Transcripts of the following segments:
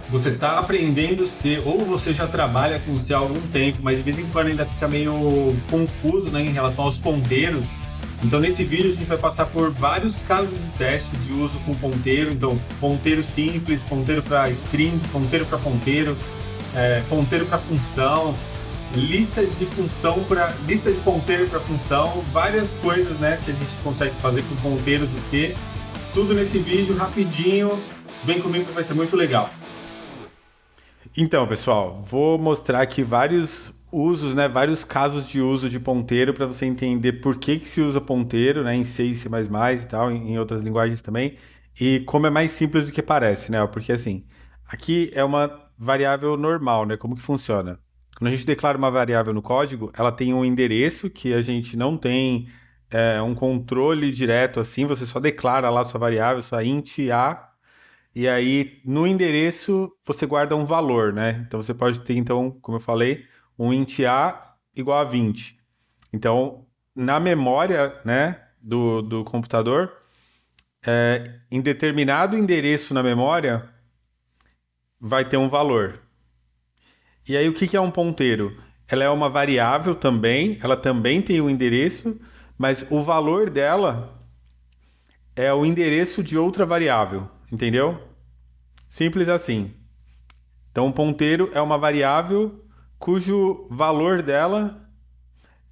você está aprendendo C ou você já trabalha com C há algum tempo, mas de vez em quando ainda fica meio confuso, né, em relação aos ponteiros. Então, nesse vídeo, a gente vai passar por vários casos de teste de uso com ponteiro. Então, ponteiro simples, ponteiro para string, ponteiro para ponteiro, ponteiro para função, lista de ponteiro para função, várias coisas, né, que a gente consegue fazer com ponteiros e C. Tudo nesse vídeo, rapidinho. Vem comigo que vai ser muito legal. Então, pessoal, vou mostrar aqui vários usos, né, vários casos de uso de ponteiro para você entender por que se usa ponteiro, né, em C e C++ e tal, em outras linguagens também, e como é mais simples do que parece, né? Porque assim, aqui é uma variável normal, né? Como que funciona? Quando a gente declara uma variável no código, ela tem um endereço que a gente não tem um controle direto assim, você só declara lá sua variável, sua int a, e aí, no endereço, você guarda um valor, né? Então, você pode ter, então, como eu falei, um int a igual a 20. Então, na memória, né, do computador, em determinado endereço na memória, vai ter um valor. E aí, o que é um ponteiro? Ela é uma variável também, ela também tem um endereço, mas o valor dela é o endereço de outra variável, entendeu? Simples assim. Então, um ponteiro é uma variável cujo valor dela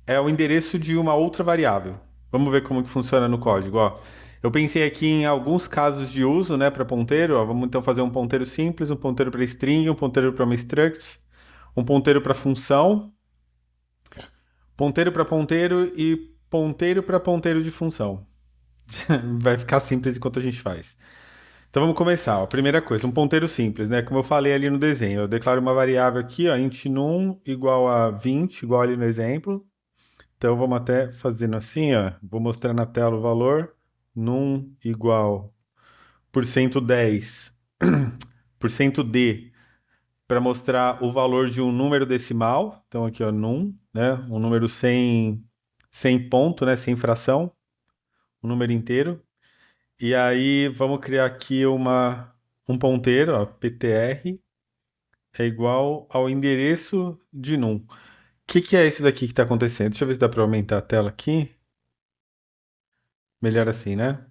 é o endereço de uma outra variável. Vamos ver como que funciona no código. Ó, eu pensei aqui em alguns casos de uso, né, para ponteiro. Ó, vamos então fazer um ponteiro simples, um ponteiro para string, um ponteiro para uma struct, um ponteiro para função, ponteiro para ponteiro e ponteiro para ponteiro de função. Vai ficar simples enquanto a gente faz. Então vamos começar. Ó. Primeira coisa, um ponteiro simples, né? Como eu falei ali no desenho, eu declaro uma variável aqui, ó, int num igual a 20, igual ali no exemplo. Então vamos até fazendo assim, ó. Vou mostrar na tela o valor. Num igual por cento 10 por cento d para mostrar o valor de um número decimal. Então aqui, ó, num, né? Um número sem ponto, né? Sem fração, um número inteiro. E aí vamos criar aqui um ponteiro, ó, ptr é igual ao endereço de num. O que é isso daqui que está acontecendo? Deixa eu ver se dá para aumentar a tela aqui. Melhor assim, né?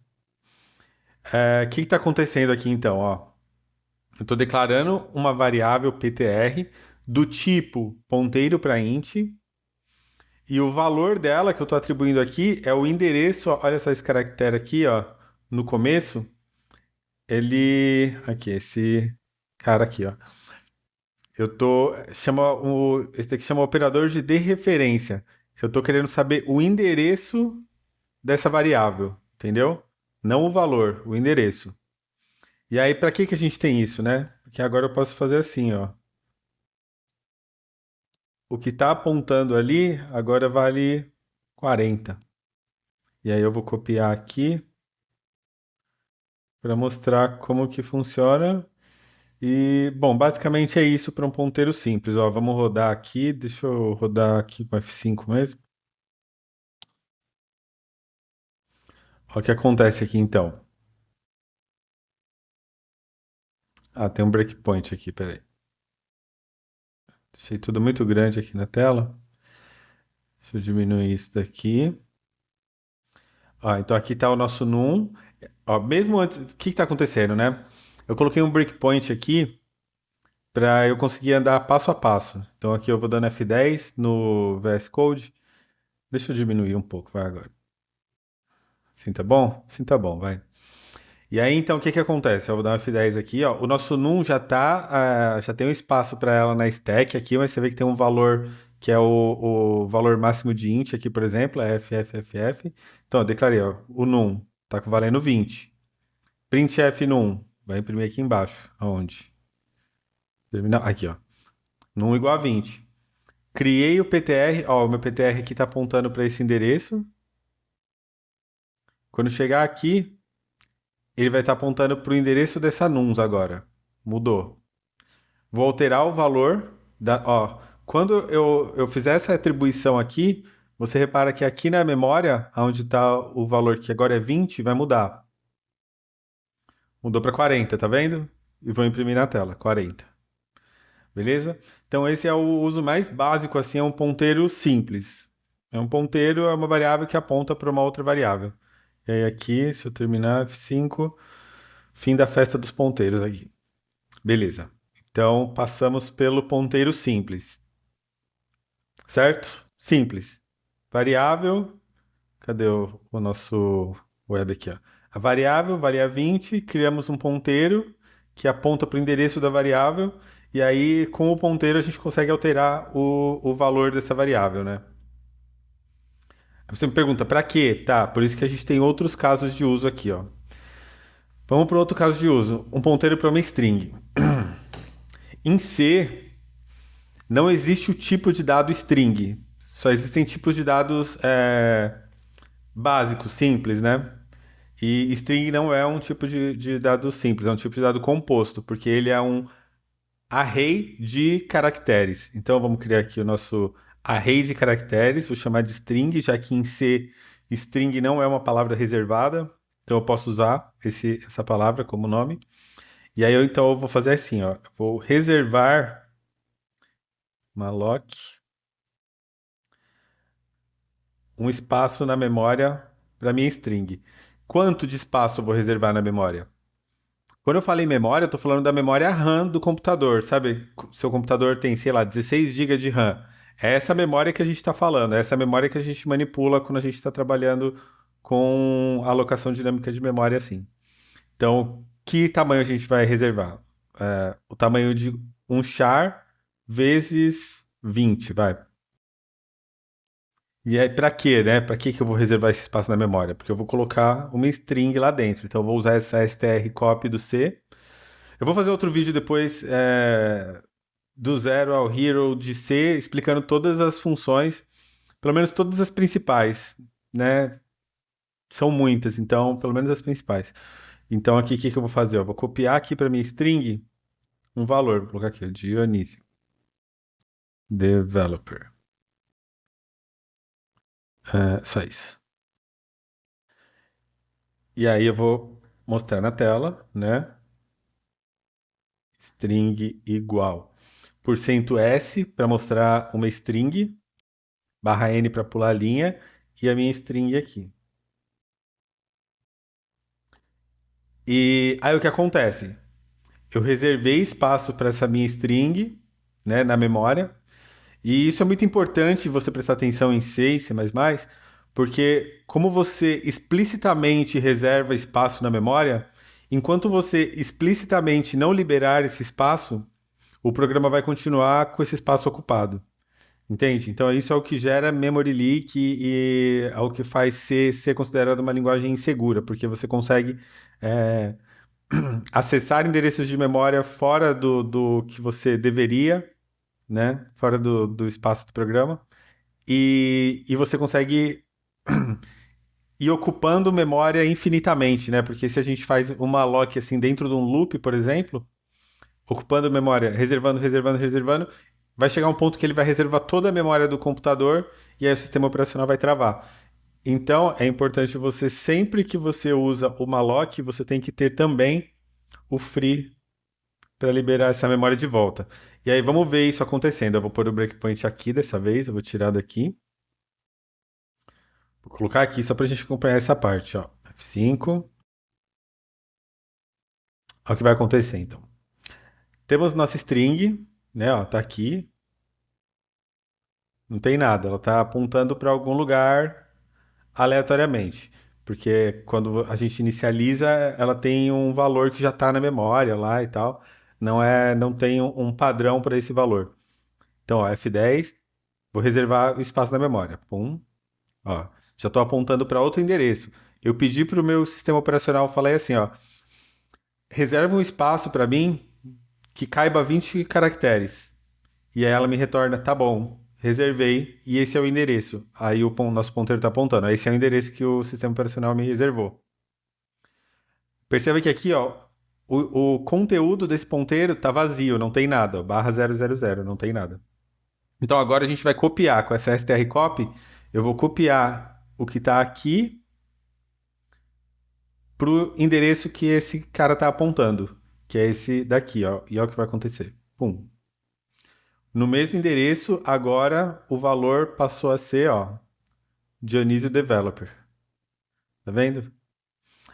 O que está acontecendo aqui então? Ó, eu estou declarando uma variável ptr do tipo ponteiro para int e o valor dela que eu estou atribuindo aqui é o endereço. Ó, olha só esse caractere aqui, ó, no começo. Ele, aqui, esse cara aqui, ó. Esse daqui chama operador de dereferência. Eu tô querendo saber o endereço dessa variável, entendeu? Não o valor, o endereço. E aí, para que a gente tem isso, né? Porque agora eu posso fazer assim, ó. O que tá apontando ali agora vale 40. E aí eu vou copiar aqui para mostrar como que funciona. E, bom, basicamente é isso para um ponteiro simples, ó. Vamos rodar aqui, deixa eu rodar aqui com F5 mesmo. Olha o que acontece aqui então. Ah, tem um breakpoint aqui, peraí. Deixei tudo muito grande aqui na tela. Deixa eu diminuir isso daqui. Ó, então aqui está o nosso num. Ó, mesmo antes, o que está acontecendo, né? Eu coloquei um breakpoint aqui para eu conseguir andar passo a passo. Então aqui eu vou dando F10 no VS Code. Deixa eu diminuir um pouco, vai agora. Assim tá bom? Assim tá bom, vai. E aí, então, o que que acontece? Eu vou dar um F10 aqui, ó. O nosso num já tá, já tem um espaço para ela na stack aqui, mas você vê que tem um valor que é o valor máximo de int aqui, por exemplo, é ffff. Então, eu declarei, ó, o num tá valendo 20. Printf num, vai imprimir aqui embaixo. Aonde? Terminal, aqui, ó. Num igual a 20. Criei o PTR, ó, o meu PTR aqui tá apontando para esse endereço. Quando chegar aqui, ele vai estar apontando para o endereço dessa nuns agora. Mudou. Vou alterar o valor da. Ó, quando eu fizer essa atribuição aqui, você repara que aqui na memória, onde está o valor que agora é 20, vai mudar. Mudou para 40, tá vendo? e vou imprimir na tela, 40. Beleza? Então esse é o uso mais básico, assim, é um ponteiro simples. É um ponteiro, é uma variável que aponta para uma outra variável. E aí aqui, se eu terminar F5, fim da festa dos ponteiros aqui. Beleza. Então passamos pelo ponteiro simples. Certo? Simples. Variável. Cadê o nosso web aqui? Ó? A variável valia 20, criamos um ponteiro que aponta para o endereço da variável, e aí com o ponteiro a gente consegue alterar o valor dessa variável, né? Aí você me pergunta, para quê? Tá, por isso que a gente tem outros casos de uso aqui, ó. Vamos para outro caso de uso, um ponteiro para uma string. Em C, não existe o tipo de dado string, só existem tipos de dados básicos, simples, né? E string não é um tipo de dado simples, é um tipo de dado composto, porque ele é um array de caracteres. Então vamos criar aqui o nosso array de caracteres, vou chamar de string, já que em C string não é uma palavra reservada, então eu posso usar essa palavra como nome. E aí então eu vou fazer assim, ó, vou reservar malloc um espaço na memória para minha string. Quanto de espaço eu vou reservar na memória? Quando eu falo em memória, eu tô falando da memória RAM do computador, sabe? Seu computador tem, sei lá, 16 GB de RAM. É essa memória que a gente está falando, é essa memória que a gente manipula quando a gente está trabalhando com alocação dinâmica de memória assim. Então, que tamanho a gente vai reservar? O tamanho de um char vezes 20, vai. E aí, pra quê, né? Pra que eu vou reservar esse espaço na memória? Porque eu vou colocar uma string lá dentro. Então, eu vou usar essa strcopy do C. Eu vou fazer outro vídeo depois do zero ao hero de C, explicando todas as funções, pelo menos todas as principais, né? São muitas, então, pelo menos as principais. Então, aqui, o que eu vou fazer? Eu vou copiar aqui para minha string um valor. Vou colocar aqui, Dionísio. Developer. Só isso. E aí eu vou mostrar na tela, né? String igual. Porcento %S para mostrar uma string, barra N para pular a linha, e a minha string aqui. E aí o que acontece? Eu reservei espaço para essa minha string, né, na memória. E isso é muito importante você prestar atenção em C e C++, porque como você explicitamente reserva espaço na memória, enquanto você explicitamente não liberar esse espaço, o programa vai continuar com esse espaço ocupado. Entende? Então isso é o que gera memory leak e é o que faz C ser considerado uma linguagem insegura, porque você consegue acessar endereços de memória fora do que você deveria, né? Fora do espaço do programa. E você consegue ir ocupando memória infinitamente, né? Porque se a gente faz uma lock assim dentro de um loop, por exemplo, ocupando memória, reservando, reservando, reservando, vai chegar um ponto que ele vai reservar toda a memória do computador e aí o sistema operacional vai travar. Então, é importante você, sempre que você usa o malloc, você tem que ter também o free para liberar essa memória de volta. E aí vamos ver isso acontecendo. Eu vou pôr o breakpoint aqui dessa vez, eu vou tirar daqui. Vou colocar aqui só para a gente acompanhar essa parte, ó. F5. Olha o que vai acontecer então. Temos nossa string, né, ó, tá aqui. Não tem nada, ela tá apontando para algum lugar aleatoriamente. Porque quando a gente inicializa, ela tem um valor que já está na memória lá e tal. Não tem um padrão para esse valor. Então, ó, F10, vou reservar o espaço na memória. Pum, ó, já estou apontando para outro endereço. Eu pedi para o meu sistema operacional, falei assim, ó, reserva um espaço para mim que caiba 20 caracteres. E aí ela me retorna, tá bom, reservei e esse é o endereço. Aí nosso ponteiro está apontando, esse é o endereço que o sistema operacional me reservou. Perceba que aqui, ó, o conteúdo desse ponteiro está vazio, não tem nada, ó, barra 000, não tem nada. Então agora a gente vai copiar com essa strcopy, eu vou copiar o que está aqui para o endereço que esse cara está apontando, que é esse daqui, ó. E olha o que vai acontecer. Pum. No mesmo endereço, agora o valor passou a ser, ó, Dionísio Developer. Tá vendo?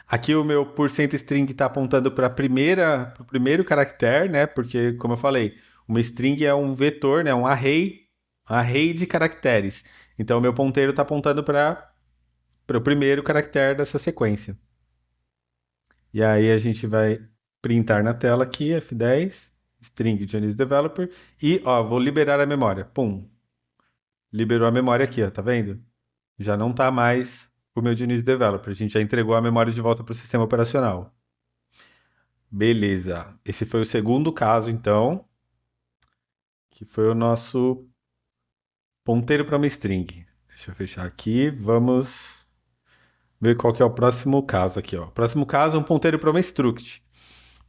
Aqui o meu %string está apontando para o primeiro caractere, né? Porque, como eu falei, uma string é um vetor, né? Um array de caracteres. Então, o meu ponteiro está apontando para o primeiro caractere dessa sequência. E aí a gente vai printar na tela aqui, F10, string Dionísio Developer, e, ó, vou liberar a memória. Pum. Liberou a memória aqui, ó, tá vendo? Já não tá mais o meu Dionísio Developer. A gente já entregou a memória de volta para o sistema operacional. Beleza. Esse foi o segundo caso, então, que foi o nosso ponteiro para uma string. Deixa eu fechar aqui. Vamos ver qual que é o próximo caso aqui, ó. O próximo caso é um ponteiro para uma struct.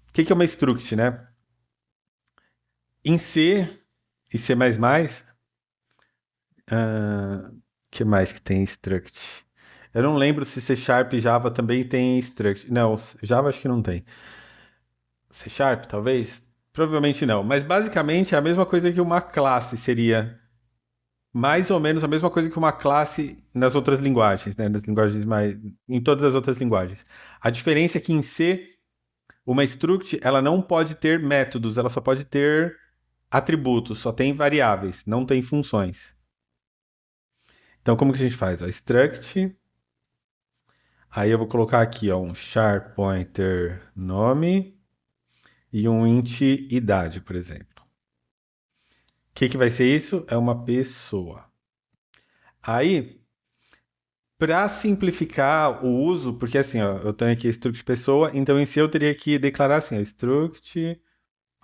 O que que é uma struct, né? Em C e C++, que mais que tem struct? Eu não lembro se C Sharp e Java também tem struct. Não, Java acho que não tem. C Sharp, talvez? Provavelmente não. Mas basicamente é a mesma coisa que uma classe seria. Mais ou menos a mesma coisa que uma classe nas outras linguagens, né? Nas linguagens mais. Em todas as outras linguagens. A diferença é que em C, uma struct, ela não pode ter métodos, ela só pode ter atributos, só tem variáveis, não tem funções. Então, como que a gente faz? Ó, struct. Aí eu vou colocar aqui, ó, um char pointer nome e um int idade, por exemplo. O que que vai ser isso? É uma pessoa. Aí, para simplificar o uso, porque assim, ó, eu tenho aqui struct pessoa, então em si eu teria que declarar assim, ó, struct,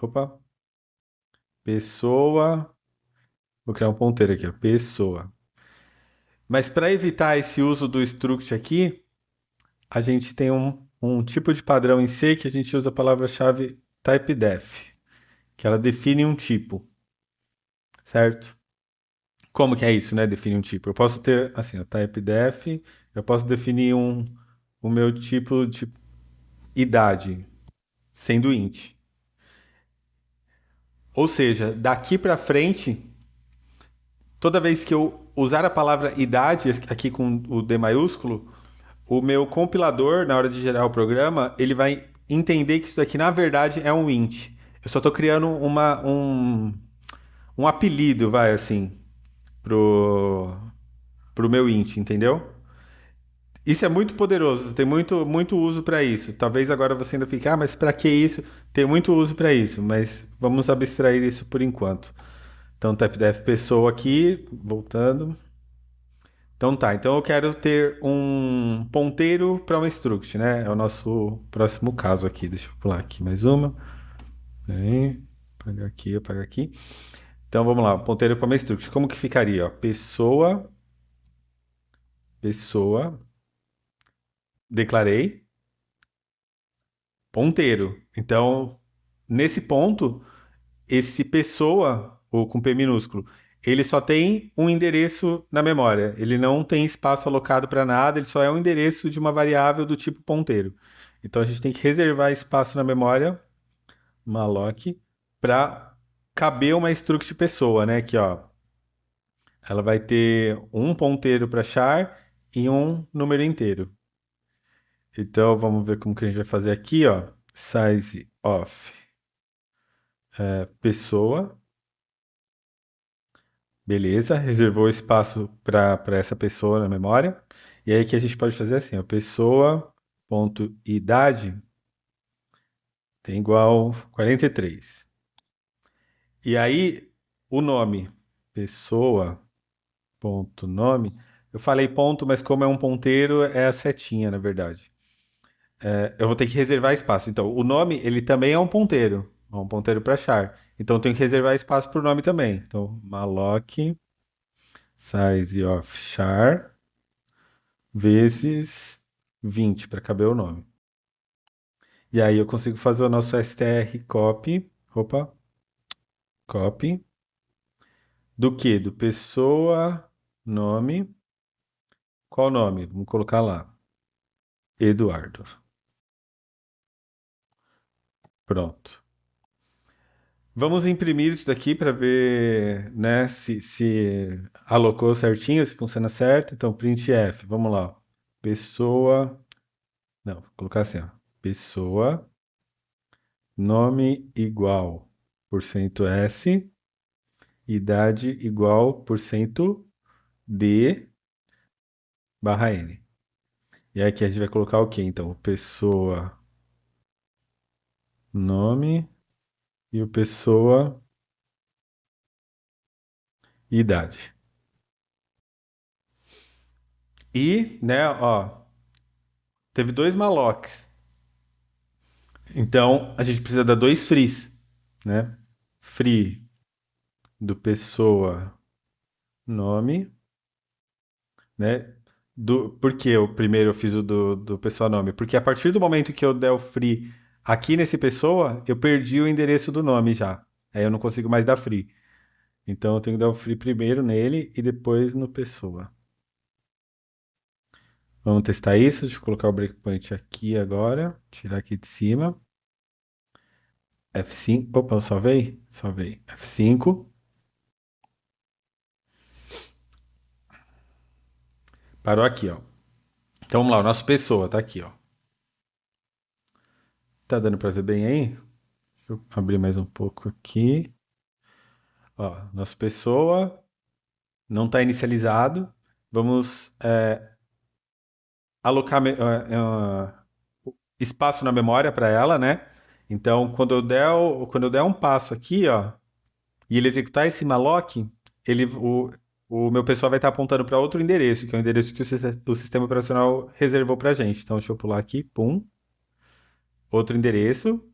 opa, pessoa, vou criar um ponteiro aqui, ó, pessoa. Mas para evitar esse uso do struct aqui, a gente tem um tipo de padrão em C que a gente usa a palavra-chave typedef, que ela define um tipo, certo? Como que é isso, né? Definir um tipo. Eu posso ter, assim, o typedef, eu posso definir o meu tipo de idade, sendo int. Ou seja, daqui para frente, toda vez que eu usar a palavra idade, aqui com o D maiúsculo, o meu compilador, na hora de gerar o programa, ele vai entender que isso daqui, na verdade, é um int. Eu só estou criando um apelido, vai, assim, pro, pro meu int, entendeu? Isso é muito poderoso, tem muito uso para isso. Talvez agora você ainda fique, mas para que isso? Tem muito uso para isso, mas vamos abstrair isso por enquanto. Então, typedef pessoa aqui, voltando. Então tá, então eu quero ter um ponteiro para uma struct, né? É o nosso próximo caso aqui. Deixa eu pular aqui mais uma. Aí, apagar aqui. Então vamos lá, ponteiro para uma struct. Como que ficaria? Ó? Pessoa, declarei, ponteiro. Então, nesse ponto, esse pessoa, ou com P minúsculo, ele só tem um endereço na memória. Ele não tem espaço alocado para nada, ele só é um endereço de uma variável do tipo ponteiro. Então a gente tem que reservar espaço na memória, malloc, para caber uma struct pessoa, né? Aqui, ó. Ela vai ter um ponteiro para char e um número inteiro. Então vamos ver como que a gente vai fazer aqui, ó. Size of pessoa. Beleza, reservou espaço para essa pessoa na memória. E aí que a gente pode fazer assim, ó, pessoa.idade tem igual 43. E aí o nome, pessoa.nome, eu falei ponto, mas como é um ponteiro, é a setinha, na verdade. Eu vou ter que reservar espaço. Então, o nome, ele também é um ponteiro para char. Então, eu tenho que reservar espaço para o nome também. Então, malloc size of char vezes 20 para caber o nome. E aí eu consigo fazer o nosso str copy, copy, do que? Do pessoa, nome, qual nome? Vamos colocar lá, Eduardo. Pronto. Vamos imprimir isso daqui para ver, né, se alocou certinho, se funciona certo. Então, printf, vamos lá. Pessoa, não, vou colocar assim, ó. Pessoa, nome igual porcento %s, idade igual porcento %d barra n. E aí aqui a gente vai colocar o quê? Então, pessoa, nome e o pessoa, idade. E, né, ó, teve dois malocs. Então, a gente precisa dar dois frees, né? Free do pessoa, nome, né? Por que o primeiro eu fiz o do pessoa nome? Porque a partir do momento que eu der o free aqui nesse pessoa, eu perdi o endereço do nome já. Aí eu não consigo mais dar free. Então eu tenho que dar o free primeiro nele e depois no pessoa. Vamos testar isso. Deixa eu colocar o breakpoint aqui agora. Tirar aqui de cima. F5. Opa, eu salvei? Salvei. F5. Parou aqui, ó. Então vamos lá, o nosso pessoa tá aqui, ó. Tá dando pra ver bem aí? Deixa eu abrir mais um pouco aqui. Ó, nosso pessoa não tá inicializado. Vamos alocar espaço na memória para ela, né? Então, quando eu der um passo aqui, ó, e ele executar esse malloc, o meu pessoal vai estar apontando para outro endereço, que é o endereço que o sistema operacional reservou para a gente. Então, deixa eu pular aqui, pum, outro endereço.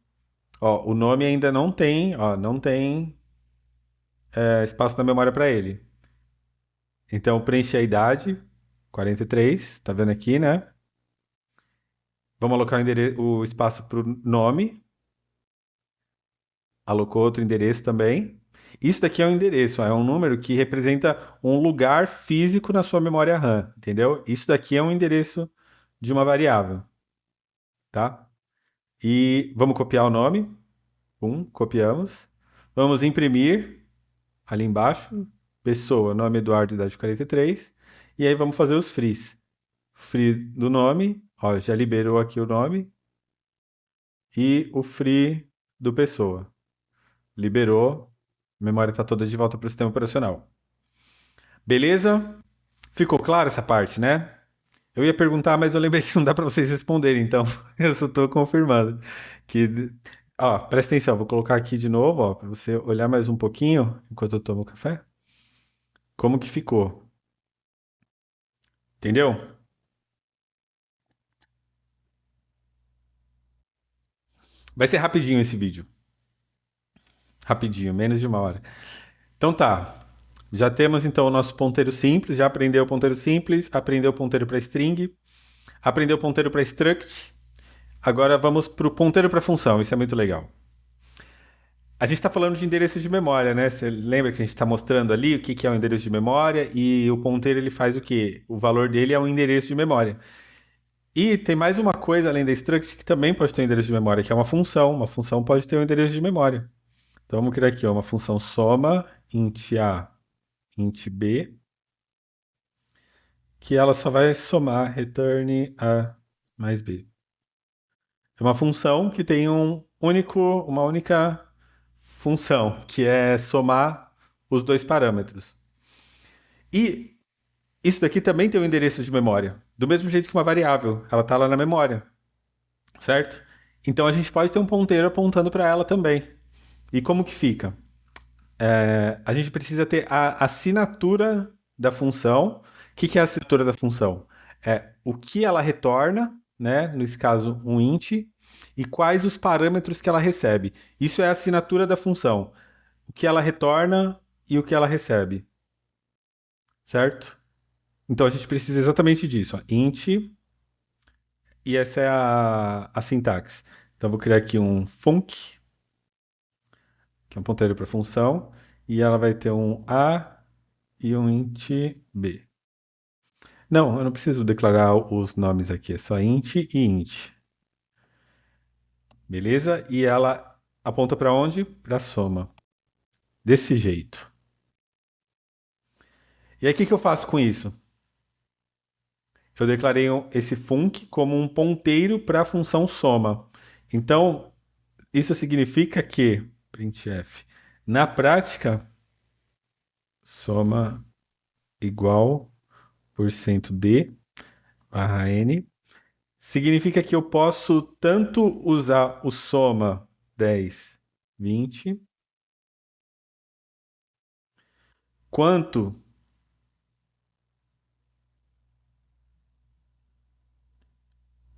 Ó, o nome ainda não tem, ó, não tem espaço na memória para ele. Então, preencher a idade, 43, tá vendo aqui, né? Vamos alocar o espaço para o nome, alocou outro endereço também. Isso daqui é um endereço, ó, é um número que representa um lugar físico na sua memória RAM, entendeu? Isso daqui é um endereço de uma variável, tá? E vamos copiar o nome. Copiamos. Vamos imprimir ali embaixo. Pessoa, nome Eduardo, idade 43. E aí vamos fazer os frees. Free do nome, ó, já liberou aqui o nome. E o free do pessoa. Liberou. A memória está toda de volta para o sistema operacional. Beleza? Ficou claro essa parte, né? Eu ia perguntar, mas eu lembrei que não dá para vocês responderem, então eu só estou confirmando. Que, ó, presta atenção, vou colocar aqui de novo, ó, para você olhar mais um pouquinho enquanto eu tomo café. Como que ficou? Entendeu? Vai ser rapidinho esse vídeo. Rapidinho, menos de uma hora. Então tá. Já temos então o nosso ponteiro simples, já aprendeu o ponteiro simples, aprendeu o ponteiro para string, aprendeu o ponteiro para struct. Agora vamos para o ponteiro para função, isso é muito legal. A gente está falando de endereço de memória, né? Você lembra que a gente está mostrando ali o que é o endereço de memória e o ponteiro ele faz o quê? O valor dele é um endereço de memória. E tem mais uma coisa além da struct que também pode ter um endereço de memória, que é uma função. Uma função pode ter um endereço de memória. Então vamos criar aqui ó, uma função soma int a int b, que ela só vai somar return a mais b. É uma função que tem uma única função, que é somar os dois parâmetros. E isso daqui também tem um endereço de memória, do mesmo jeito que uma variável, ela está lá na memória, certo? Então a gente pode ter um ponteiro apontando para ela também. E como que fica? A gente precisa ter a assinatura da função. O que é a assinatura da função? É o que ela retorna, né? Nesse caso, um int, e quais os parâmetros que ela recebe. Isso é a assinatura da função. O que ela retorna e o que ela recebe. Certo? Então a gente precisa exatamente disso. Ó. Int, e essa é a sintaxe. Então eu vou criar aqui um func, que é um ponteiro para função, e ela vai ter um a e um int b. Não, eu não preciso declarar os nomes aqui, é só int e int. beleza? E ela aponta para onde? Para a soma. Desse jeito. E aí, o que que eu faço com isso? Eu declarei esse func como um ponteiro para a função soma. Então, isso significa que, printf, na prática, soma igual %d barra n, significa que eu posso tanto usar o soma 10, 20, quanto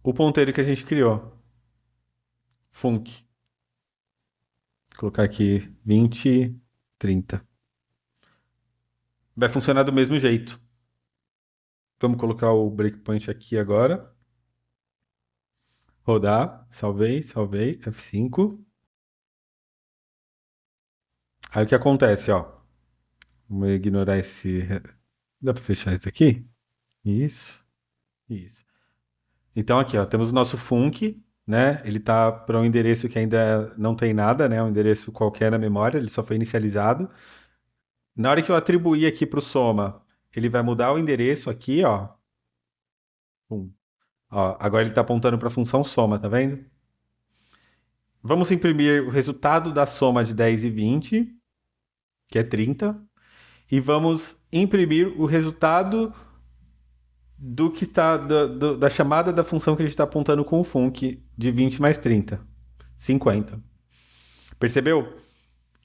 o ponteiro que a gente criou, func. Vou colocar aqui 20, 30. Vai funcionar do mesmo jeito. Vamos colocar o breakpoint aqui agora. Rodar. Salvei, salvei. F5. Aí o que acontece, ó. Vamos ignorar esse. Dá para fechar isso aqui? Isso. Isso. Então aqui, ó, temos o nosso func, né? Ele tá para um endereço que ainda não tem nada, né? Um endereço qualquer na memória, ele só foi inicializado. Na hora que eu atribuir aqui para o soma, ele vai mudar o endereço aqui, ó. Pum. Ó, agora ele está apontando para a função soma, tá vendo? Vamos imprimir o resultado da soma de 10 e 20, que é 30, e vamos imprimir o resultado do que tá da chamada da função que a gente está apontando com o func de 20 mais 30, 50. Percebeu?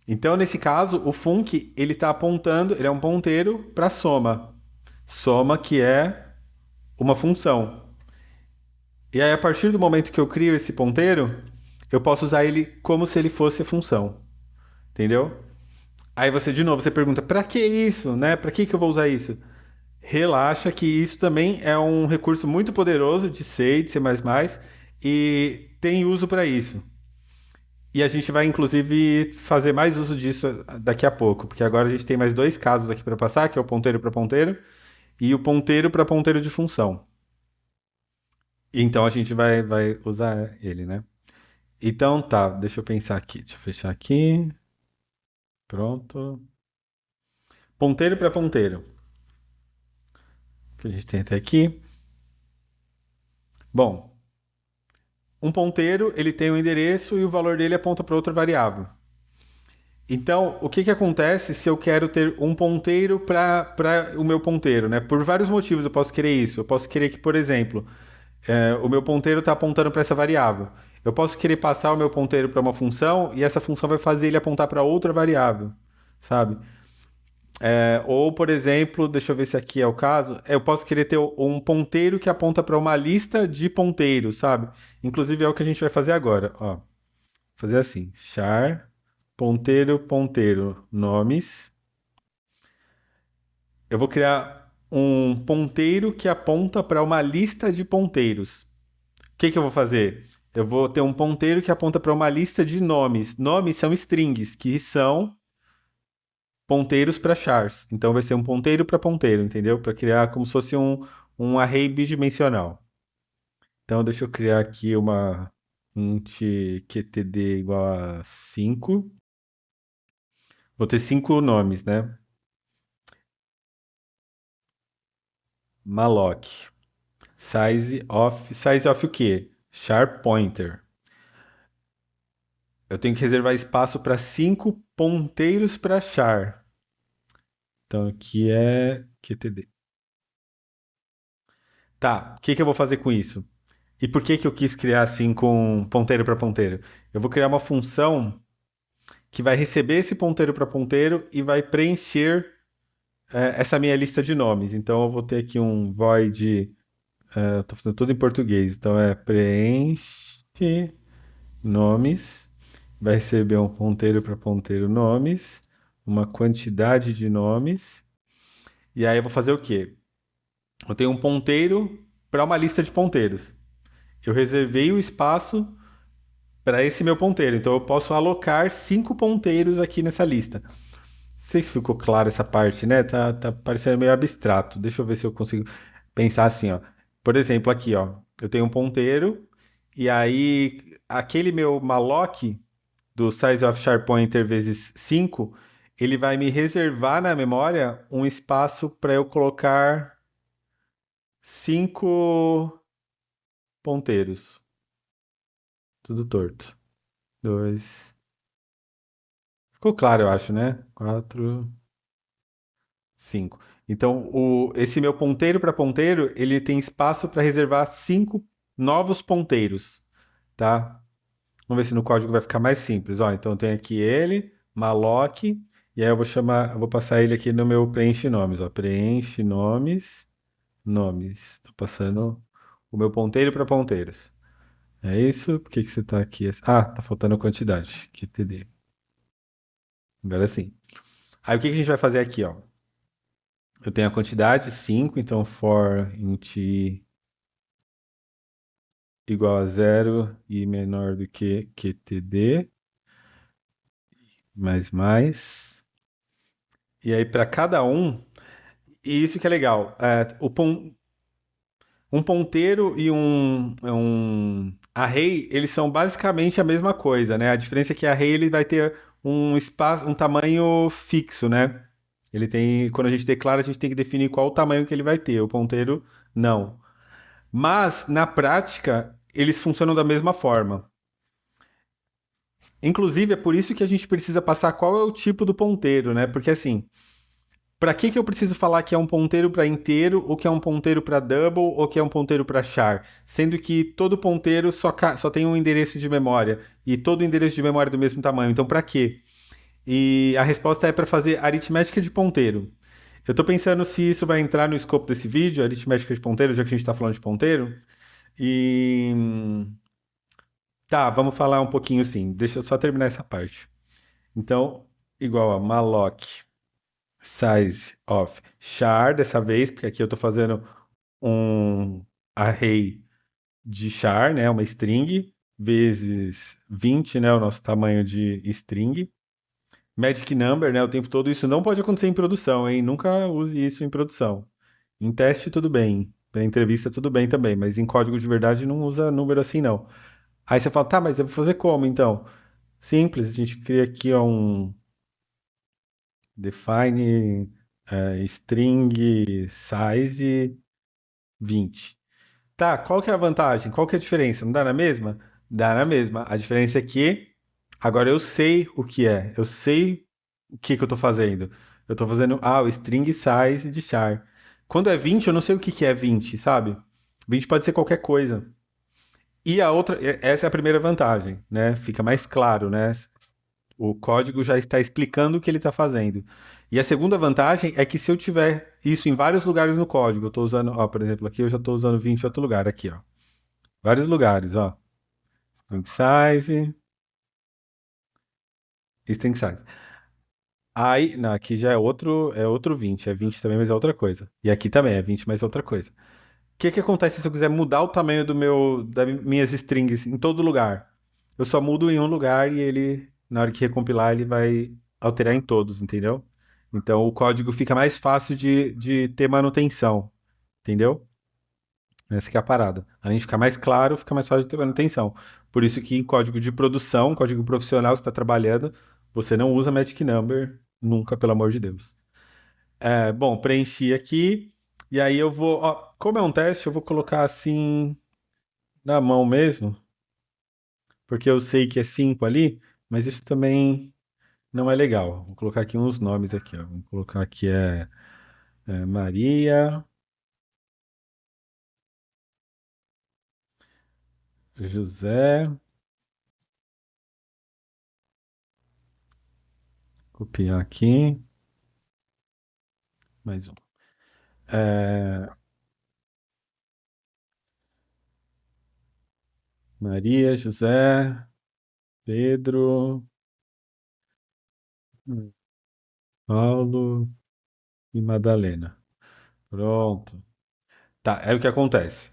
Então, nesse caso, o func ele está apontando, ele é um ponteiro para soma. Soma que é uma função. E aí, a partir do momento que eu crio esse ponteiro, eu posso usar ele como se ele fosse função. Entendeu? Aí você, de novo, você pergunta, para que isso, né? Para que eu vou usar isso? Relaxa que isso também é um recurso muito poderoso de C e de C++, e tem uso para isso. E a gente vai, inclusive, fazer mais uso disso daqui a pouco, porque agora a gente tem mais dois casos aqui para passar, que é o ponteiro para ponteiro e o ponteiro para ponteiro de função. Então a gente vai usar ele, né? Então tá, deixa eu pensar aqui, deixa eu fechar aqui. Pronto. Ponteiro para ponteiro. O que a gente tem até aqui. Bom, um ponteiro ele tem um endereço e o valor dele aponta para outra variável. Então, o que acontece se eu quero ter um ponteiro para o meu ponteiro, né? Por vários motivos eu posso querer isso. Eu posso querer que, por exemplo, o meu ponteiro está apontando para essa variável. Eu posso querer passar o meu ponteiro para uma função e essa função vai fazer ele apontar para outra variável, sabe? Ou, por exemplo, deixa eu ver se aqui é o caso, eu posso querer ter um ponteiro que aponta para uma lista de ponteiros, sabe? Inclusive é o que a gente vai fazer agora, ó. Fazer assim, char ponteiro, ponteiro, nomes. Eu vou criar um ponteiro que aponta para uma lista de ponteiros. O que eu vou fazer? Eu vou ter um ponteiro que aponta para uma lista de nomes. Nomes são strings, que são ponteiros para chars. Então vai ser um ponteiro para ponteiro, entendeu? Para criar como se fosse um array bidimensional. Então deixa eu criar aqui uma int qtd igual a 5. Vou ter 5 nomes, né? malloc. Size of o quê? Char pointer. Eu tenho que reservar espaço para 5 ponteiros para char. Então aqui é qtd. Tá, o que eu vou fazer com isso? E por que eu quis criar assim com ponteiro para ponteiro? Eu vou criar uma função que vai receber esse ponteiro para ponteiro e vai preencher essa minha lista de nomes. Então eu vou ter aqui um void. Estou fazendo tudo em português. Então é preenche nomes. Vai receber um ponteiro para ponteiro nomes, uma quantidade de nomes. E aí eu vou fazer o quê? Eu tenho um ponteiro para uma lista de ponteiros. Eu reservei o espaço para esse meu ponteiro. Então eu posso alocar 5 ponteiros aqui nessa lista. Não sei se ficou claro essa parte, né? Tá parecendo meio abstrato. Deixa eu ver se eu consigo pensar assim, ó. Por exemplo, aqui, ó. Eu tenho um ponteiro E aí, aquele meu malloc do size of char pointer vezes 5, ele vai me reservar na memória um espaço para eu colocar 5 ponteiros. Tudo torto. Dois. Ficou claro, eu acho, né? Quatro, cinco. Então, esse meu ponteiro para ponteiro, ele tem espaço para reservar 5 novos ponteiros, tá? Vamos ver se no código vai ficar mais simples. Ó, então tem aqui ele, malloc, e aí eu vou passar ele aqui no meu preenche nomes, ó. Preenche nomes, nomes. Estou passando o meu ponteiro para ponteiros. É isso? Por que que você tá aqui? Ah, tá faltando quantidade. QTD. Agora sim. Aí o que que a gente vai fazer aqui, ó? Eu tenho a quantidade 5, então for int igual a zero e menor do que QTD, mais. E aí para cada um, e isso que é legal, um ponteiro e um array, eles são basicamente a mesma coisa, né? A diferença é que array ele vai ter um espaço, um tamanho fixo, né? Ele tem, quando a gente declara, a gente tem que definir qual o tamanho que ele vai ter. O ponteiro, não. Mas, na prática, eles funcionam da mesma forma. Inclusive, é por isso que a gente precisa passar qual é o tipo do ponteiro, né? Porque assim, para que que eu preciso falar que é um ponteiro para inteiro, ou que é um ponteiro para double, ou que é um ponteiro para char? Sendo que todo ponteiro só tem um endereço de memória e todo endereço de memória é do mesmo tamanho. Então, para quê? E a resposta é para fazer aritmética de ponteiro. Eu estou pensando se isso vai entrar no escopo desse vídeo, aritmética de ponteiro, já que a gente está falando de ponteiro. E tá, vamos falar um pouquinho sim. Deixa eu só terminar essa parte. Então, igual a malloc size of char dessa vez, porque aqui eu estou fazendo um array de char, né, uma string, vezes 20, né, o nosso tamanho de string. Magic number, né, o tempo todo, isso não pode acontecer em produção, hein? Nunca use isso em produção. Em teste, tudo bem. Para entrevista, tudo bem também, mas em código de verdade não usa número assim, não. Aí você fala, tá, mas eu vou fazer como então? Simples, a gente cria aqui ó, um define string size 20. Tá, qual que é a vantagem? Qual que é a diferença? Não dá na mesma? Dá na mesma. A diferença é que agora eu sei o que é. Eu sei o que que eu tô fazendo. Eu tô fazendo, o string size de char. Quando é 20, eu não sei o que que é 20, sabe? 20 pode ser qualquer coisa. E a outra, essa é a primeira vantagem, né? Fica mais claro, né? O código já está explicando o que ele está fazendo. E a segunda vantagem é que se eu tiver isso em vários lugares no código, eu estou usando, ó, por exemplo, aqui eu já estou usando 20 em outro lugar, aqui, ó. Vários lugares, ó. String size, string size. Aí, não, aqui já é outro 20, é 20 também, mas é outra coisa. E aqui também é 20, mas é outra coisa. O que que acontece se eu quiser mudar o tamanho das minhas strings em todo lugar? Eu só mudo em um lugar e ele, na hora que recompilar, ele vai alterar em todos, entendeu? Então o código fica mais fácil de ter manutenção, entendeu? Essa que é a parada. Além de ficar mais claro, fica mais fácil de ter manutenção. Por isso que em código de produção, código profissional, você está trabalhando, você não usa Magic Number nunca, pelo amor de Deus. Bom, preenchi aqui. E aí eu vou. Ó, como é um teste, eu vou colocar assim na mão mesmo. Porque eu sei que é 5 ali, mas isso também não é legal. Vou colocar aqui uns nomes aqui, ó. Vou colocar aqui Maria, José. Copiar aqui. Mais um. É, Maria, José, Pedro, Paulo e Madalena. Pronto. Tá, é o que acontece.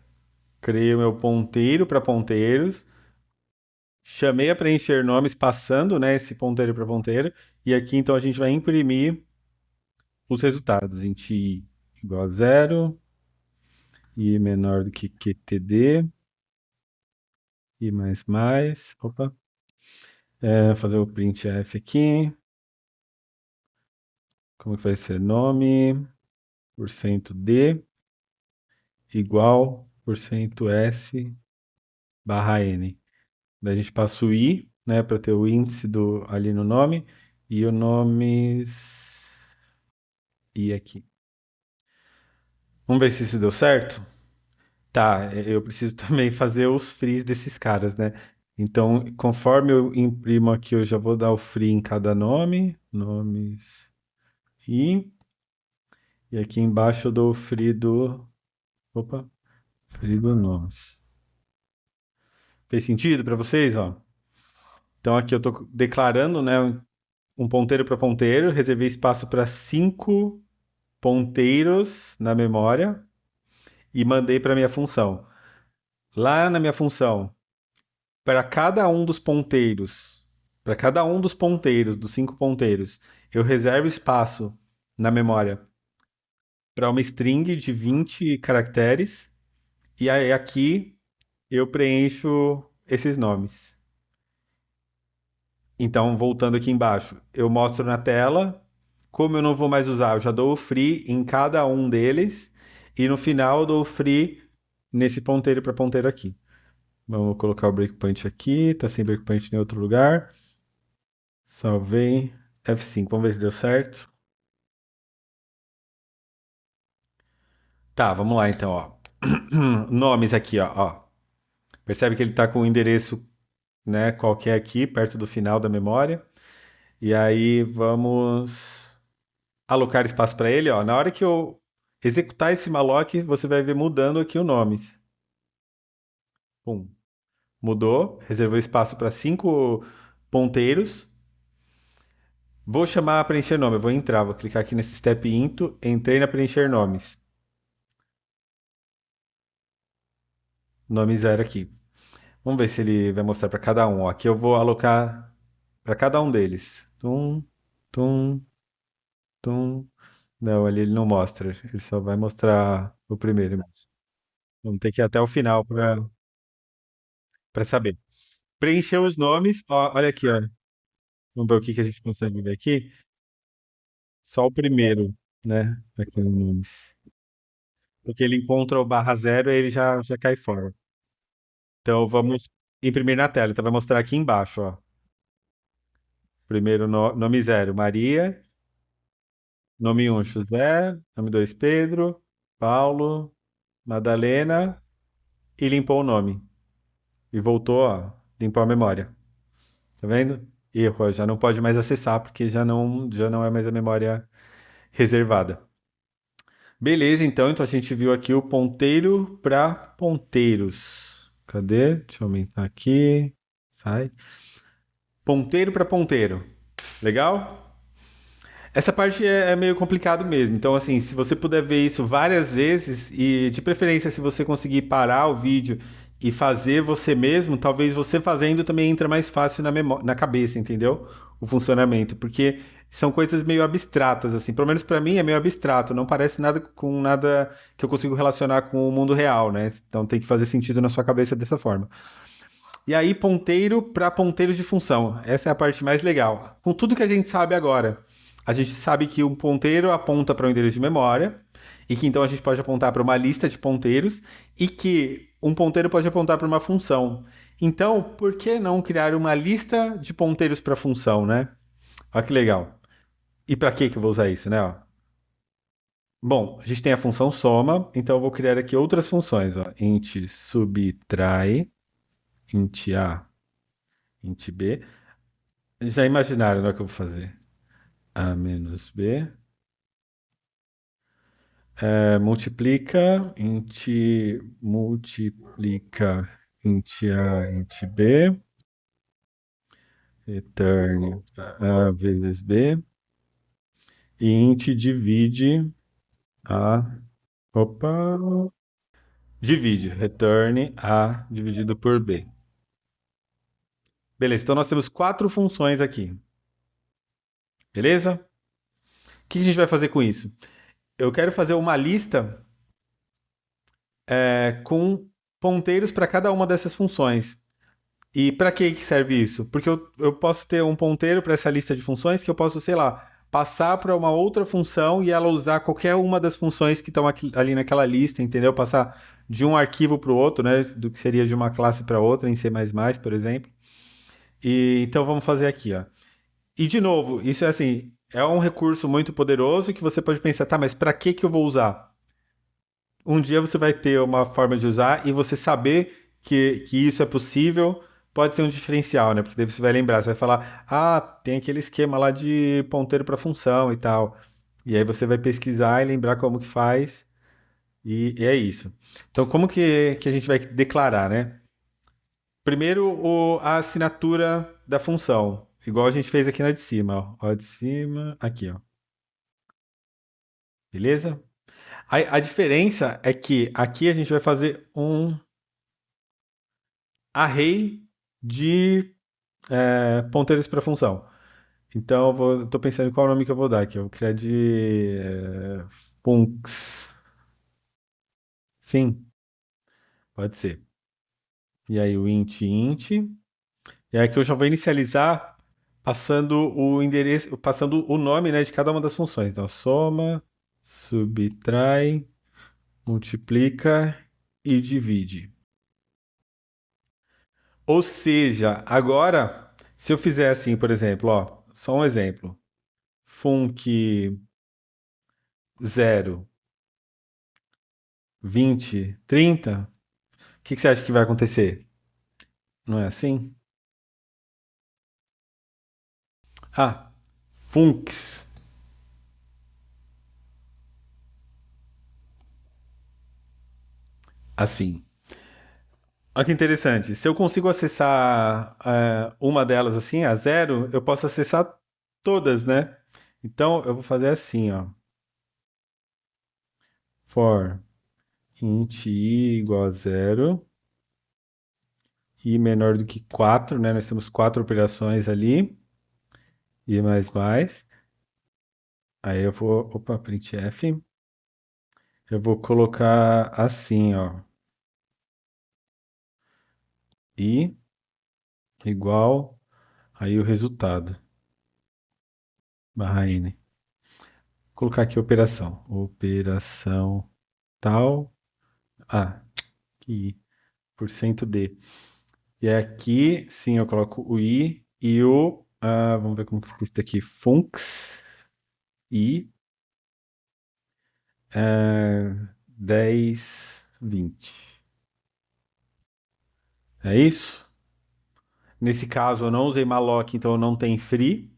Criei o meu ponteiro para ponteiros, chamei a preencher nomes passando, né, esse ponteiro para ponteiro, e aqui então a gente vai imprimir os resultados. Int i igual a zero, i menor do que qtd, Opa. Fazer o printf aqui. Como que vai ser? Nome, %d, igual, %s, barra n. Daí a gente passa o i, né, para ter o índice ali no nome, e o nomes i aqui. Vamos ver se isso deu certo? Tá, eu preciso também fazer os frees desses caras, né? Então, conforme eu imprimo aqui, eu já vou dar o free em cada nome. Nomes i. E aqui embaixo eu dou o free do. Opa, free do nomes. Fez sentido para vocês, ó? Então aqui eu tô declarando, né, um ponteiro para ponteiro, reservei espaço para 5 ponteiros na memória e mandei para minha função. Lá na minha função, para cada um dos ponteiros, dos 5 ponteiros, eu reservo espaço na memória para uma string de 20 caracteres e aí aqui eu preencho esses nomes. Então, voltando aqui embaixo, eu mostro na tela. Como eu não vou mais usar, eu já dou o free em cada um deles. E no final eu dou o free nesse ponteiro para ponteiro aqui. Vamos colocar o breakpoint aqui. Tá sem breakpoint em outro lugar. Salvei. F5. Vamos ver se deu certo. Tá, vamos lá então, ó. Nomes aqui, ó. Percebe que ele tá com o endereço, né, qualquer aqui, perto do final da memória. E aí vamos alocar espaço para ele, ó. Na hora que eu executar esse malloc, você vai ver mudando aqui o nomes. Pum. Mudou, reservou espaço para 5 ponteiros. Vou chamar a preencher nome, eu vou entrar, vou clicar aqui nesse step into, entrei na preencher nomes. Nome 0 aqui. Vamos ver se ele vai mostrar para cada um. Ó. Aqui eu vou alocar para cada um deles. Tum, tum, tum. Não, ali ele não mostra, ele só vai mostrar o primeiro mesmo. Vamos ter que ir até o final para saber. Preencheu os nomes, ó, olha aqui, ó. Vamos ver o que que a gente consegue ver aqui. Só o primeiro, né? Aqui no nomes. Porque ele encontra o barra zero e ele já cai fora. Então vamos imprimir na tela. Então vai mostrar aqui embaixo, ó. Primeiro nome zero, Maria. Nome um, José. Nome 2, Pedro. Paulo. Madalena. E limpou o nome. E voltou, ó. Limpou a memória. Tá vendo? Erro, ó, já não pode mais acessar porque já não é mais a memória reservada. Beleza, então a gente viu aqui o ponteiro para ponteiros. Cadê? Deixa eu aumentar aqui. Sai. Ponteiro para ponteiro. Legal? Essa parte é meio complicado mesmo. Então, assim, se você puder ver isso várias vezes e, de preferência, se você conseguir parar o vídeo e fazer você mesmo, talvez você fazendo também entra mais fácil na cabeça, entendeu? O funcionamento, porque são coisas meio abstratas, assim. Pelo menos para mim é meio abstrato, não parece nada com nada que eu consigo relacionar com o mundo real, né? Então tem que fazer sentido na sua cabeça dessa forma. E aí, ponteiro para ponteiros de função. Essa é a parte mais legal. Com tudo que a gente sabe agora, a gente sabe que um ponteiro aponta para um endereço de memória, e que então a gente pode apontar para uma lista de ponteiros, e que um ponteiro pode apontar para uma função. Então, por que não criar uma lista de ponteiros para função, né? Olha que legal. E para que eu vou usar isso, né? Ó. Bom, a gente tem a função soma, então eu vou criar aqui outras funções. Ó. Int subtrai, int a, int b. Já imaginaram, né, o que eu vou fazer? A menos B. Multiplica, multiplica, int A, int B. Return A vezes B. E int divide A. Opa! Divide. Return A dividido por B. Beleza, então nós temos 4 funções aqui. Beleza? O que a gente vai fazer com isso? Eu quero fazer uma lista com ponteiros para cada uma dessas funções. E para que serve isso? Porque eu posso ter um ponteiro para essa lista de funções que eu posso, sei lá, passar para uma outra função e ela usar qualquer uma das funções que estão ali naquela lista, entendeu? Passar de um arquivo para o outro, né? Do que seria de uma classe para outra em C++, por exemplo. E então vamos fazer aqui, ó. E de novo, isso é assim, é um recurso muito poderoso que você pode pensar, tá, mas para que eu vou usar? Um dia você vai ter uma forma de usar e você saber que isso é possível pode ser um diferencial, né? Porque daí você vai lembrar, você vai falar, ah, tem aquele esquema lá de ponteiro para função e tal. E aí você vai pesquisar e lembrar como que faz e é isso. Então, como que a gente vai declarar, né? Primeiro, a assinatura da função, igual a gente fez aqui na de cima, ó. Ó, de cima, aqui, ó. Beleza? A diferença é que aqui a gente vai fazer um array de ponteiros para função. Então, tô pensando em qual nome que eu vou dar aqui. Eu vou criar de funcs. Sim, pode ser. E aí o int. E aí aqui eu já vou inicializar passando o endereço, passando o nome, né, de cada uma das funções. Então, soma, subtrai, multiplica e divide. Ou seja, agora, se eu fizer assim, por exemplo, ó, só um exemplo. Func 0, 20, 30, o que você acha que vai acontecer? Não é assim? Ah, funcs. Assim. Olha que interessante. Se eu consigo acessar uma delas assim, a zero, eu posso acessar todas, né? Então eu vou fazer assim, ó. For int i igual a zero, i menor do que 4, né? Nós temos quatro operações ali. I mais mais. Aí eu vou, opa, printf. Eu vou colocar assim, ó. I igual, aí o resultado. Barra N. Vou colocar aqui operação. Operação tal. Ah, que por cento D. E aqui, sim, eu coloco o I e o. Vamos ver como que fica isso daqui. Funcs I 10, 20. É isso? Nesse caso, eu não usei malloc, então não tem free.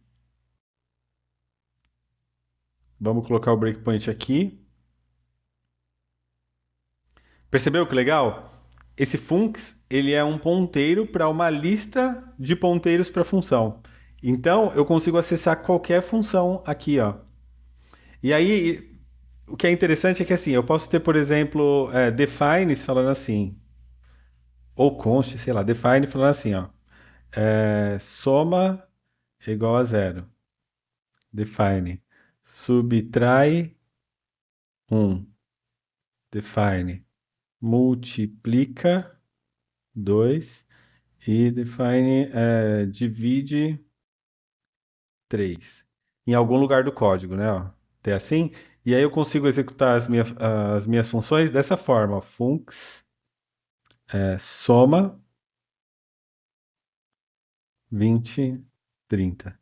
Vamos colocar o breakpoint aqui. Percebeu que legal? Esse funcs, ele é um ponteiro para uma lista de ponteiros para função. Então, eu consigo acessar qualquer função aqui, ó. E aí, o que é interessante é que assim, eu posso ter, por exemplo, defines falando assim, ou const, sei lá, define falando assim, ó, soma é igual a zero. Define. Subtrai um. Define. Multiplica 2 e define divide 3 em algum lugar do código, né? Ó, até assim. E aí eu consigo executar as minhas funções dessa forma. Funcs soma 20, 30.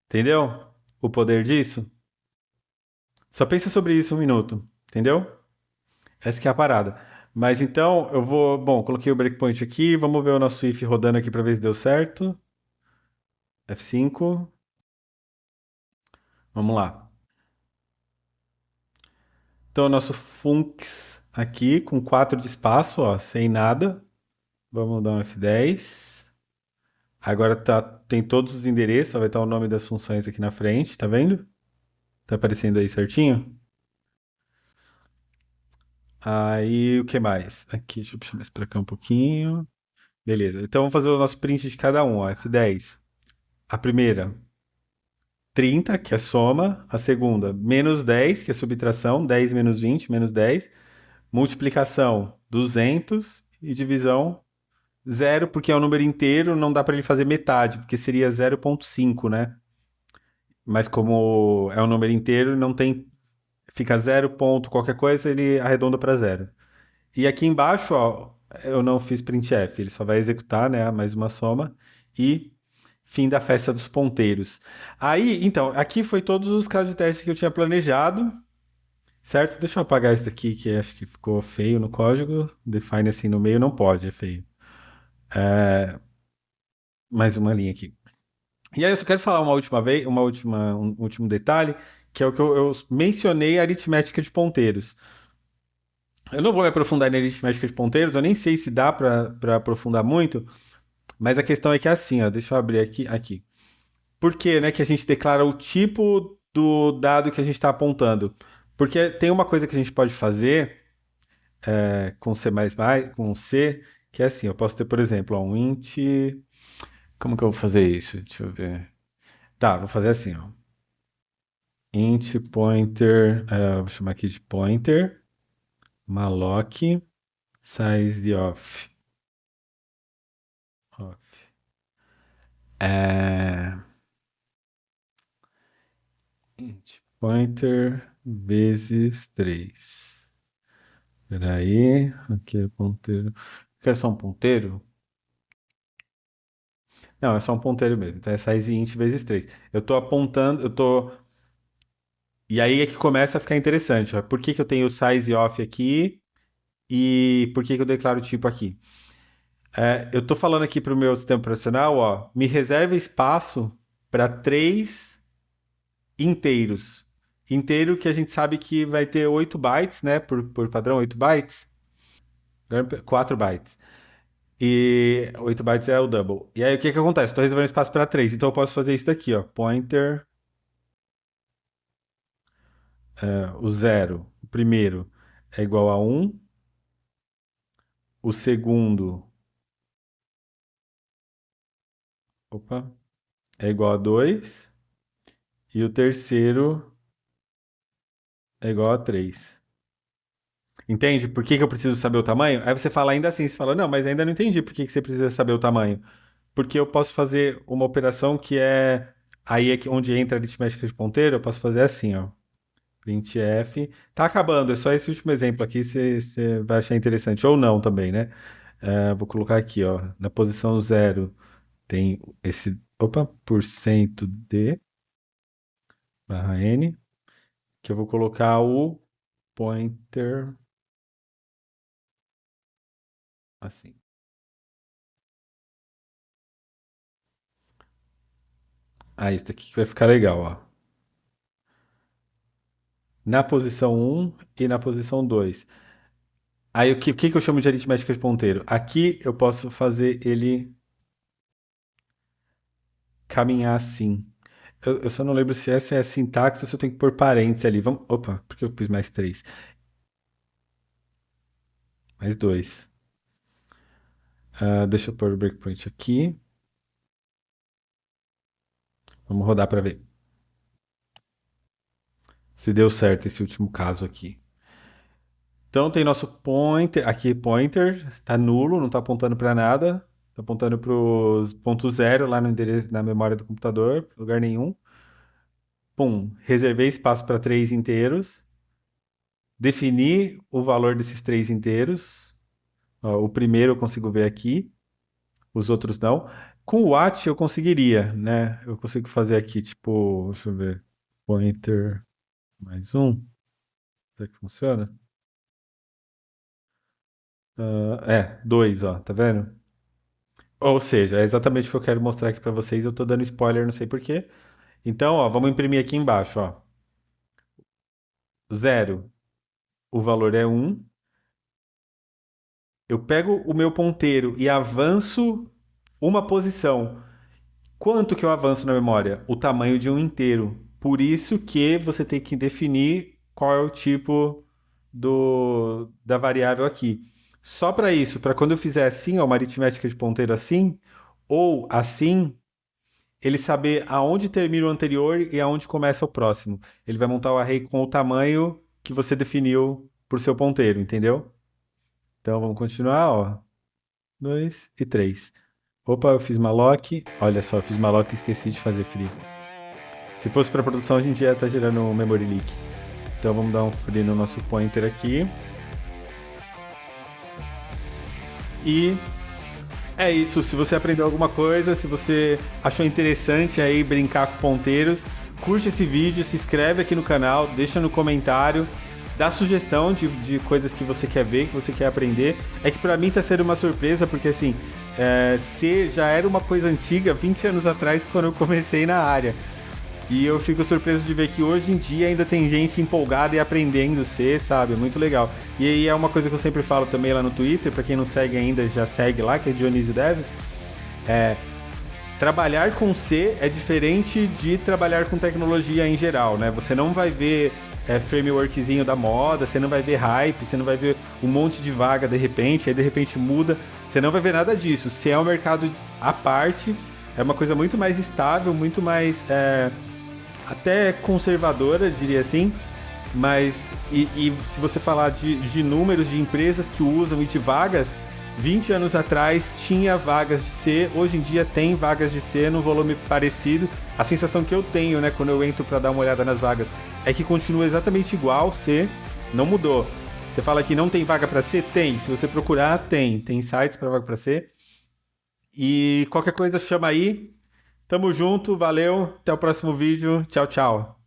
Entendeu? O poder disso? Só pensa sobre isso um minuto. Entendeu? Essa que é a parada. Mas então eu vou. Bom, coloquei o breakpoint aqui. Vamos ver o nosso if rodando aqui para ver se deu certo. F5. Vamos lá. Então, o nosso funcs aqui com 4 de espaço, ó, sem nada. Vamos dar um F10. Agora tem todos os endereços, ó, vai estar o nome das funções aqui na frente, tá vendo? Tá aparecendo aí certinho? Aí, o que mais? Aqui, deixa eu puxar mais pra cá um pouquinho. Beleza, então vamos fazer o nosso print de cada um, ó, F10. A primeira, 30, que é soma. A segunda, menos 10, que é subtração. 10 menos 20, menos 10. Multiplicação, 200. E divisão, zero porque é um número inteiro, não dá para ele fazer metade, porque seria 0,5, né? Mas como é um número inteiro, não tem. Fica zero ponto qualquer coisa, ele arredonda para zero. E aqui embaixo, ó, eu não fiz printf, ele só vai executar, né, mais uma soma e fim da festa dos ponteiros. Aí, então, aqui foi todos os casos de teste que eu tinha planejado, certo? Deixa eu apagar isso daqui que acho que ficou feio no código. Define assim no meio não pode, é feio. Mais uma linha aqui. E aí eu só quero falar uma última vez, um último detalhe, que é o que eu mencionei a aritmética de ponteiros. Eu não vou me aprofundar na aritmética de ponteiros, eu nem sei se dá para aprofundar muito, mas a questão é que é assim, ó, deixa eu abrir aqui. Por que, né, que a gente declara o tipo do dado que a gente está apontando? Porque tem uma coisa que a gente pode fazer com C++, com C, que é assim, eu posso ter, por exemplo, ó, um int... Como que eu vou fazer isso? Deixa eu ver. Tá, vou fazer assim, ó. Int pointer, vou chamar aqui de pointer, malloc, size of. É, int pointer vezes 3. Peraí, aqui é ponteiro. Quer só um ponteiro? Não, é só um ponteiro mesmo. Então é size int vezes 3. Eu tô apontando, eu tô. E aí é que começa a ficar interessante. Ó. Por que, que eu tenho o size off aqui e por que, que eu declaro o tipo aqui? Eu tô falando aqui pro meu sistema operacional, ó, me reserva espaço para 3 inteiros. Inteiro que a gente sabe que vai ter 8 bytes, né? Por padrão, 8 bytes. 4 bytes. E 8 bytes é o double. E aí o que que acontece? Estou reservando espaço para 3. Então eu posso fazer isso daqui, ó. Pointer, o zero. O primeiro é igual a 1. O segundo, opa, é igual a 2. E o terceiro é igual a 3. Entende? Por que que eu preciso saber o tamanho? Aí você fala ainda assim, você fala, não, mas ainda não entendi por que que você precisa saber o tamanho. Porque eu posso fazer uma operação que é. Aí é onde entra a aritmética de ponteiro, eu posso fazer assim, ó. Printf. Tá acabando, é só esse último exemplo aqui, você vai achar interessante. Ou não também, né? Vou colocar aqui, ó. Na posição zero tem esse. Opa, porcento de barra n, que eu vou colocar o pointer assim. Ah, isso aqui que vai ficar legal, ó. Na posição um e na posição 2. Aí o que eu chamo de aritmética de ponteiro? Aqui eu posso fazer ele caminhar assim. Eu só não lembro se essa é a sintaxe ou se eu tenho que pôr parênteses ali. Vamos, opa, porque eu pus mais 3? Mais 2. Deixa eu pôr o breakpoint aqui. Vamos rodar para ver se deu certo esse último caso aqui. Então tem nosso pointer, aqui pointer, tá nulo, não tá apontando para nada. Tá apontando para os ponto zero lá no endereço, na memória do computador, lugar nenhum. Pum, reservei espaço para 3 inteiros. Defini o valor desses 3 inteiros. Ó, o primeiro eu consigo ver aqui, os outros não. Com o what eu conseguiria, né? Eu consigo fazer aqui, tipo, deixa eu ver, pointer mais um. Será que funciona? 2, ó, tá vendo? Ou seja, é exatamente o que eu quero mostrar aqui pra vocês. Eu tô dando spoiler, não sei por quê. Então, ó, vamos imprimir aqui embaixo, ó. Zero, o valor é 1. Eu pego o meu ponteiro e avanço uma posição. Quanto que eu avanço na memória? O tamanho de um inteiro. Por isso que você tem que definir qual é o tipo da variável aqui. Só para isso, para quando eu fizer assim, ó, uma aritmética de ponteiro assim, ou assim, ele saber aonde termina o anterior e aonde começa o próximo. Ele vai montar o array com o tamanho que você definiu por seu ponteiro, entendeu? Então vamos continuar, ó. 2 e 3. Opa, eu fiz malloc. Olha só, eu fiz malloc e esqueci de fazer free. Se fosse para produção, a gente ia estar gerando um memory leak. Então vamos dar um free no nosso pointer aqui. E é isso. Se você aprendeu alguma coisa, se você achou interessante aí brincar com ponteiros, curte esse vídeo, se inscreve aqui no canal, deixa no comentário, dá sugestão de coisas que você quer ver, que você quer aprender. É que pra mim tá sendo uma surpresa, porque assim, C já era uma coisa antiga 20 anos atrás, quando eu comecei na área. E eu fico surpreso de ver que hoje em dia ainda tem gente empolgada e aprendendo C, sabe? Muito legal. E aí é uma coisa que eu sempre falo também lá no Twitter, pra quem não segue ainda, já segue lá, que é Dionísio Dev. Trabalhar com C é diferente de trabalhar com tecnologia em geral, né? Você não vai ver frameworkzinho da moda, você não vai ver hype, você não vai ver um monte de vaga de repente, aí de repente muda. Você não vai ver nada disso. C é um mercado à parte, é uma coisa muito mais estável, muito mais até conservadora, diria assim. Mas, e se você falar de números de empresas que usam e de vagas, 20 anos atrás tinha vagas de C, hoje em dia tem vagas de C num volume parecido. A sensação que eu tenho, né, quando eu entro para dar uma olhada nas vagas, é que continua exatamente igual C, não mudou. Você fala que não tem vaga para C? Tem. Se você procurar, tem. Tem sites para vaga para C. E qualquer coisa chama aí. Tamo junto, valeu, até o próximo vídeo. Tchau, tchau.